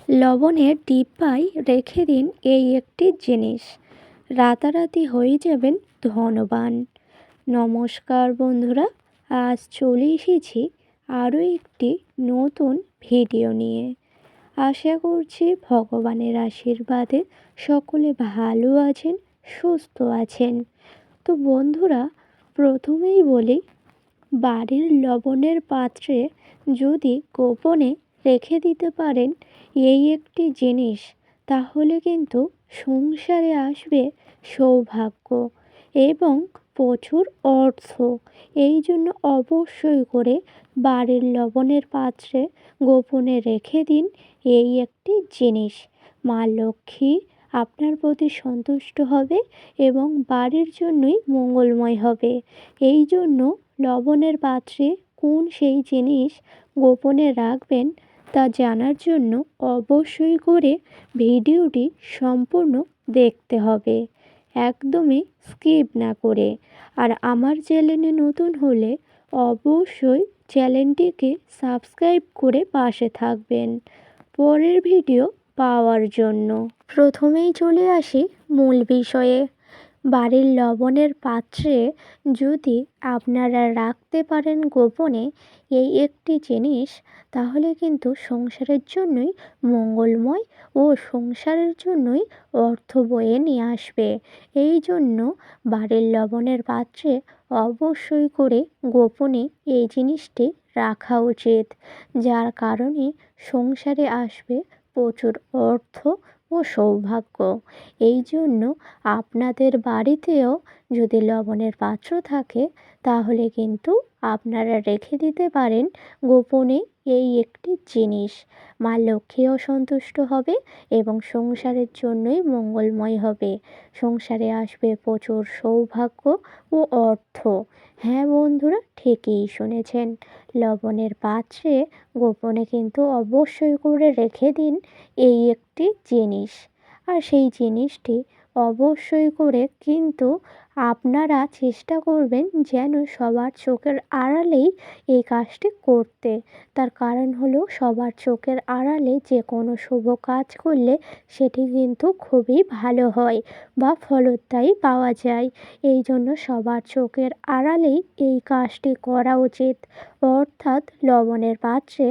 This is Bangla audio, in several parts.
লবণের ডিব্বায় রেখে দিন এই একটি জিনিস, রাতারাতি হয়ে যাবেন ধনবান। নমস্কার বন্ধুরা, আজ চলে এসেছি আরও একটি নতুন ভিডিও নিয়ে। আশা করছি ভগবানের আশীর্বাদে সকলে ভালো আছেন, সুস্থ আছেন। তো বন্ধুরা, প্রথমেই বলি, বাড়ির লবণের পাত্রে যদি গোপনে রেখে দিতে পারেন এই একটি জিনিস, তাহলে কিন্তু সংসারে আসবে সৌভাগ্য এবং প্রচুর অর্থ। এই জন্য অবশ্যই করে বাড়ির লবণের পাত্রে গোপনে রেখে দিন এই একটি জিনিস। মা লক্ষ্মী আপনার প্রতি সন্তুষ্ট হবে এবং বাড়ির জন্যই মঙ্গলময় হবে। এই জন্য লবণের পাত্রে কোন সেই জিনিস গোপনে রাখবেন তা জানার জন্য অবশ্যই করে ভিডিওটি সম্পূর্ণ দেখতে হবে, একদমই স্কিপ না করে। আর আমার চ্যানেলে নতুন হলে অবশ্যই চ্যানেলটিকে সাবস্ক্রাইব করে পাশে থাকবেন পরের ভিডিও পাওয়ার জন্য। প্রথমেই চলে আসি মূল বিষয়ে। বাড়ির লবণের পাত্রে যদি আপনারা রাখতে পারেন গোপনে এই একটি জিনিস, তাহলে কিন্তু সংসারের জন্যই মঙ্গলময় ও সংসারের জন্যই অর্থ বয়ে নিয়ে আসবে। এই জন্য বাড়ির লবণের পাত্রে অবশ্যই করে গোপনে এই জিনিসটি রাখা উচিত, যার কারণে সংসারে আসবে প্রচুর অর্থ ও সৌভাগ্য। এই জন্য আপনাদের বাড়িতেও যদি লবণের পাত্র থাকে, তাহলে কিন্তু আপনারা রেখে দিতে পারেন গোপনে এই একটি জিনিস। মা লক্ষ্মীও সন্তুষ্ট হবে এবং সংসারের জন্যই মঙ্গলময় হবে। সংসারে আসবে প্রচুর সৌভাগ্য ও অর্থ। হ্যাঁ বন্ধুরা, ঠিকই শুনেছেন, লবণের পাত্রে গোপনে কিন্তু অবশ্যই করে রেখে দিন এই একটি জিনিস। আর সেই জিনিসটি অবশ্যই করে কিন্তু আপনারা চেষ্টা করবেন যেন সবার চোখের আড়ালেই এই কাজটি করতে। তার কারণ হলো, সবার চোখের আড়ালে যে কোনো শুভ কাজ করলে সেটি কিন্তু খুবই ভালো হয় বা ফলদায়ী পাওয়া যায়। এই জন্য সবার চোখের আড়ালেই এই কাজটি করা উচিত। অর্থাৎ লবণের পাত্রে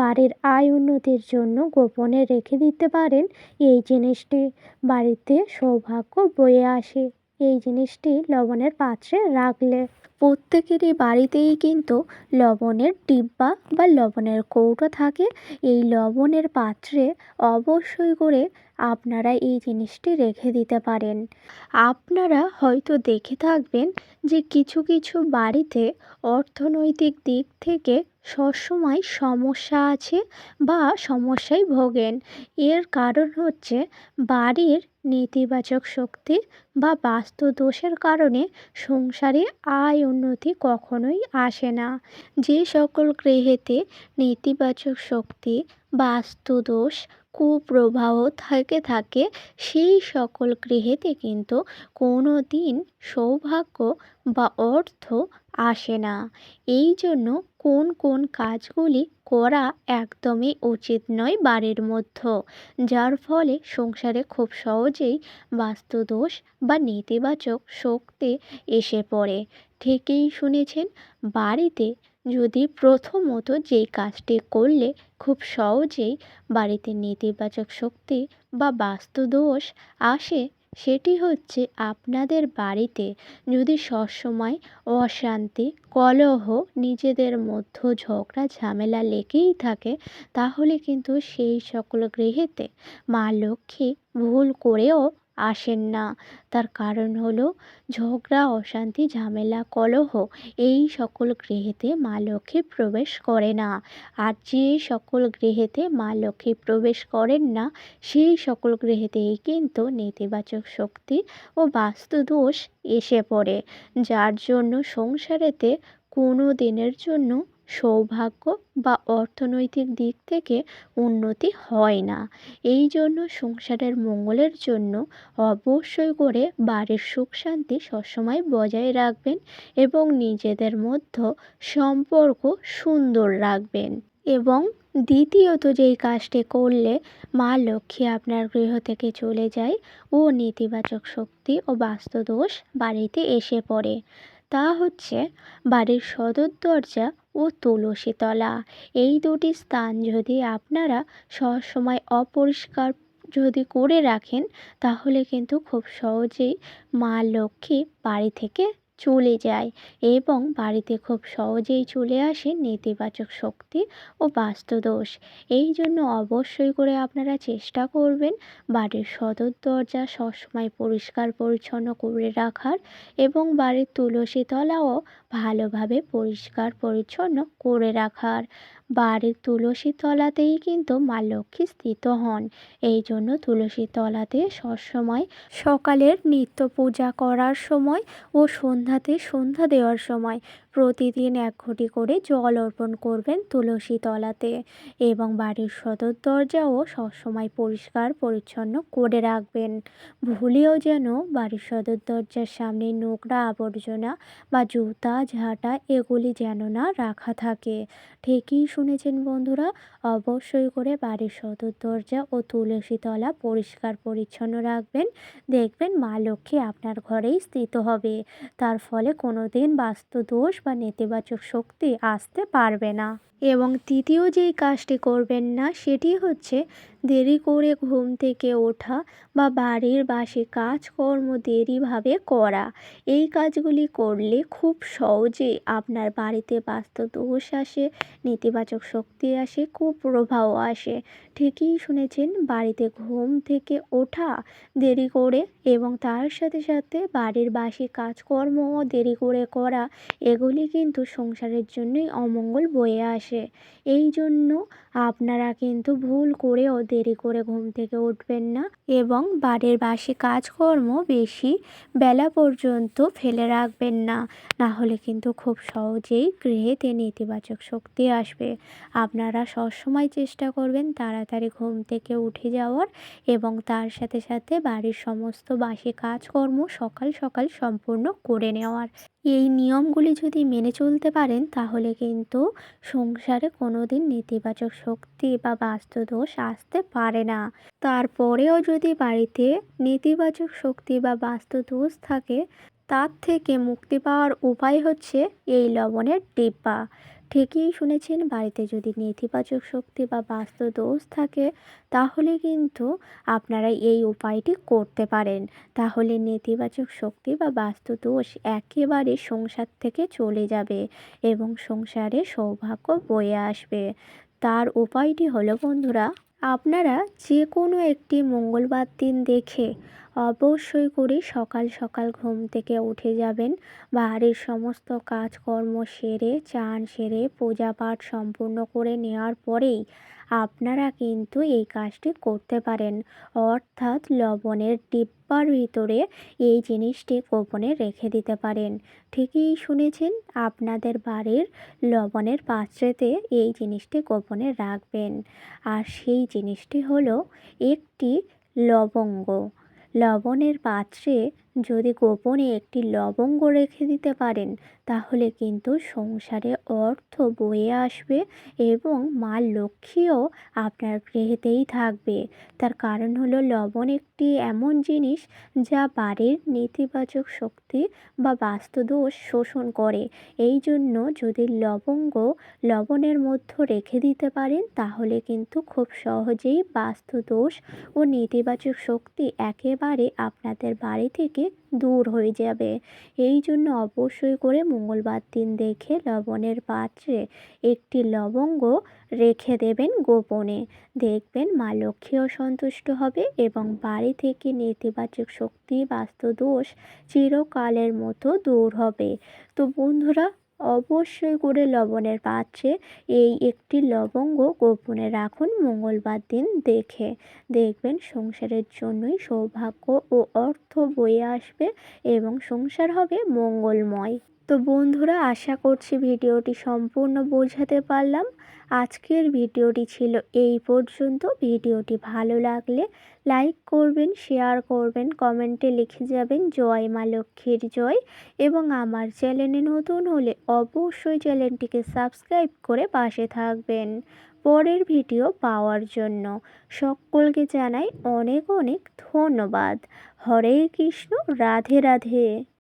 বাড়ির আয় উন্নতির জন্য গোপনে রেখে দিতে পারেন এই জিনিসটি। বাড়িতে সৌভাগ্য বয়ে আসে এই জিনিসটি লবণের পাত্রে রাখলে। প্রত্যেকেরই বাড়িতেই কিন্তু লবণের ডিব্বা বা লবণের কৌটো থাকে। এই লবণের পাত্রে অবশ্যই করে আপনারা এই জিনিসটি রেখে দিতে পারেন। আপনারা হয়তো দেখে থাকবেন যে কিছু কিছু বাড়িতে অর্থনৈতিক দিক থেকে সবসময় সমস্যা আছে বা সমস্যায় ভোগেন। এর কারণ হচ্ছে বাড়ির নেতিবাচক শক্তি বা বাস্তু দোষের কারণে সংসারে আয় উন্নতি কখনোই আসে না। যে সকল গৃহেতে নেতিবাচক শক্তি, বাস্তু দোষ, কুপ্রবাহ থাকে সেই সকল গৃহেতে কিন্তু কোনো দিন সৌভাগ্য বা অর্থ আসে না। এই জন্য কোন কোন কাজগুলি করা একদমই উচিত নয় বাড়ির মধ্যে, যার ফলে সংসারে খুব সহজেই বাস্তুদোষ বা নেতিবাচক শক্তি এসে পড়ে। ঠিকই শুনেছেন, বাড়িতে যদি প্রথমত যেই কাজটি করলে খুব সহজেই বাড়িতে নেতিবাচক শক্তি বা বাস্তুদোষ আসে, সেটি হচ্ছে আপনাদের বাড়িতে যদি সবসময় অশান্তি, কলহ, নিজেদের মধ্যে ঝগড়া ঝামেলা লেগেই থাকে, তাহলে কিন্তু সেই সকল গৃহেতে মা লক্ষ্মী ভুল করেও আসেন না। তার কারণ হলো, ঝগড়া, অশান্তি, ঝামেলা, কলহ এই সকল গৃহেতে মা লক্ষ্মী প্রবেশ করে না। আর যে সকল গৃহেতে মা লক্ষ্মী প্রবেশ করেন না, সেই সকল গৃহেতেই কিন্তু নেতিবাচক শক্তি ও বাস্তুদোষ এসে পড়ে, যার জন্য সংসারেতে কোনো দিনের জন্য সৌভাগ্য বা অর্থনৈতিক দিক থেকে উন্নতি হয় না। এই জন্য সংসারের মঙ্গলের জন্য অবশ্যই করে বাড়ির সুখ শান্তি সবসময় বজায় রাখবেন এবং নিজেদের মধ্যে সম্পর্ক সুন্দর রাখবেন এবং দ্বিতীয়ত যেই কাজটি করলে মা লক্ষ্মী আপনার গৃহ থেকে চলে যায় ও নেতিবাচক শক্তি ও বাস্তুদোষ বাড়িতে এসে পড়ে, তা হচ্ছে বাড়ির সদর দরজা ও তুলসী তলা। এই দুটি স্থান যদি আপনারা সবসময় অপরিষ্কার যদি করে রাখেন, তাহলে কিন্তু খুব সহজেই মা লক্ষ্মী বাড়ি থেকে চলে যায় এবং বাড়িতে খুব সহজেই চলে আসে নেতিবাচক শক্তি ও বাস্তুদোষ। এই জন্য অবশ্যই করে আপনারা চেষ্টা করবেন বাড়ির সদর দরজা সবসময় পরিষ্কার পরিচ্ছন্ন করে রাখার এবং বাড়ির তুলসী তলাও ভালোভাবে পরিষ্কার পরিচ্ছন্ন করে রাখার। বাড়ির তুলসী তলাতেই কিন্তু মা লক্ষ্মী স্থিত হন। এই জন্য তুলসী তলাতে সবসময় সকালের নিত্য পূজা করার সময় ও সন্ধ্যাতে সন্ধ্যা দেওয়ার সময় প্রতিদিন 1 ঘটি করে জল অর্পণ করবেন তুলসী তলাতে এবং বাড়ির সদর দরজাও সবসময় পরিষ্কার পরিচ্ছন্ন করে রাখবেন। ভুলেও যেন বাড়ির সদর দরজার সামনে নোংরা আবর্জনা বা জুতা ঝাঁটা এগুলি যেন না রাখা থাকে। ঠিকই শুনেছেন বন্ধুরা, অবশ্যই করে বাড়ির সদর দরজা ও তুলসী তলা পরিষ্কার পরিচ্ছন্ন রাখবেন। দেখবেন মা লক্ষ্মী আপনার ঘরেই স্থিত হবে। তার ফলে কোনো দিন বাস্তুদোষ বা নেতিবাচক শক্তি আসতে পারবে না। এবং তৃতীয় যেই কাজটি করবেন না সেটি হচ্ছে দেরি করে ঘুম থেকে ওঠা বা বাড়ির বাসি কাজকর্ম দেরিভাবে করা। এই কাজগুলি করলে খুব সহজেই আপনার বাড়িতে বাস্তুদোষ আসে, নেতিবাচক শক্তি আসে, কুপ্রভাব আসে। ঠিকই শুনেছেন, বাড়িতে ঘুম থেকে ওঠা দেরি করে এবং তার সাথে সাথে বাড়ির বাসি কাজকর্মও দেরি করে করা, এগুলি কিন্তু সংসারের জন্যই অমঙ্গল বয়ে আসে। এই জন্য আপনারা কিন্তু ভুল করেও দেরি করে ঘুম থেকে উঠবেন না এবং বাড়ির বাসি কাজকর্ম বেশি বেলা পর্যন্ত ফেলে রাখবেন না। না হলে কিন্তু খুব সহজেই গৃহেতে নেতিবাচক শক্তি আসবে। আপনারা সবসময় চেষ্টা করবেন তাড়াতাড়ি ঘুম থেকে উঠে যাওয়ার এবং তার সাথে সাথে বাড়ির সমস্ত বাসি কাজকর্ম সকাল সকাল সম্পূর্ণ করে নেওয়ার। এই নিয়মগুলি যদি মেনে চলতে পারেন তাহলে কিন্তু সংসারে কোনো দিন নেতিবাচক শক্তি বা বাস্তুদোষ আসতে পারে না। তারপরেও যদি বাড়িতে নেতিবাচক শক্তি বা বাস্তুদোষ থাকে, তার থেকে মুক্তি পাওয়ার উপায় হচ্ছে এই লবণের ডিব্বা। ঠিকই শুনেছেন, বাড়িতে যদি নেতিবাচক শক্তি বা বাস্তুদোষ থাকে তাহলে কিন্তু আপনারা এই উপায়টি করতে পারেন। তাহলে নেতিবাচক শক্তি বা বাস্তুদোষ একেবারে সংসার থেকে চলে যাবে এবং সংসারে সৌভাগ্য বয়ে আসবে। তার উপায়টি হলো বন্ধুরা, আপনারা যে কোনো একটি মঙ্গলবার দিন দেখে অবশ্যই করে সকাল সকাল ঘুম থেকে উঠে যাবেন। বাড়ির সমস্ত কাজকর্ম সেরে চান সেরে পূজা পাঠ সম্পূর্ণ করে নেওয়ার পরেই আপনারা কিন্তু এই কাজটি করতে পারেন। অর্থাৎ লবণের ডিব্বার ভিতরে এই জিনিসটি গোপনে রেখে দিতে পারেন। ঠিকই শুনেছেন, আপনাদের বাড়ির লবণের পাত্রেতে এই জিনিসটি গোপনে রাখবেন। আর সেই জিনিসটি হলো একটি লবঙ্গ। লবণের পাত্রে যদি গোপনে একটি লবঙ্গ রেখে দিতে পারেন তাহলে কিন্তু সংসারে অর্থ বয়ে আসবে এবং মা লক্ষ্মীও আপনার গৃহেতেই থাকবে। তার কারণ হলো লবণ একটি এমন জিনিস যা বাড়ির নেতিবাচক শক্তি বা বাস্তুদোষ শোষণ করে। এই জন্য যদি লবণের মধ্যে রেখে দিতে পারেন তাহলে কিন্তু খুব সহজেই বাস্তুদোষ ও নেতিবাচক শক্তি একেবারে আপনাদের বাড়ি থেকে দূর হয়ে যাবে। এই জন্য অবশ্যই করে মঙ্গলবার দিন দেখে লবণের পাত্রে একটি লবঙ্গ রেখে দেবেন গোপনে। দেখবেন মা লক্ষ্মীও সন্তুষ্ট হবে এবং বাড়ি থেকে নেতিবাচক শক্তি বাস্তুদোষ চিরকালের মতো দূর হবে। তো বন্ধুরা, অবশ্যই করে লবণের পাত্রে এই একটি লবঙ্গ গোপনে রাখুন মঙ্গলবার দিন দেখে। দেখবেন সংসারের জন্যই সৌভাগ্য ও অর্থ বয়ে আসবে এবং সংসার হবে মঙ্গলময়। তো বন্ধুরা, আশা করছি ভিডিওটি সম্পূর্ণ বোঝাতে পারলাম। আজকের ভিডিওটি ছিল এই পর্যন্ত। ভিডিওটি ভালো লাগলে লাইক করবেন, শেয়ার করবেন, কমেন্টে লিখে যাবেন জয় মা লক্ষ্মীর জয় এবং আমার চ্যানেলে নতুন হলে অবশ্যই চ্যানেলটিকে সাবস্ক্রাইব করে পাশে থাকবেন। পরের ভিডিও পাওয়ার জন্য। সকলকে জানাই অনেক অনেক ধন্যবাদ। হরে কৃষ্ণ, রাধে রাধে।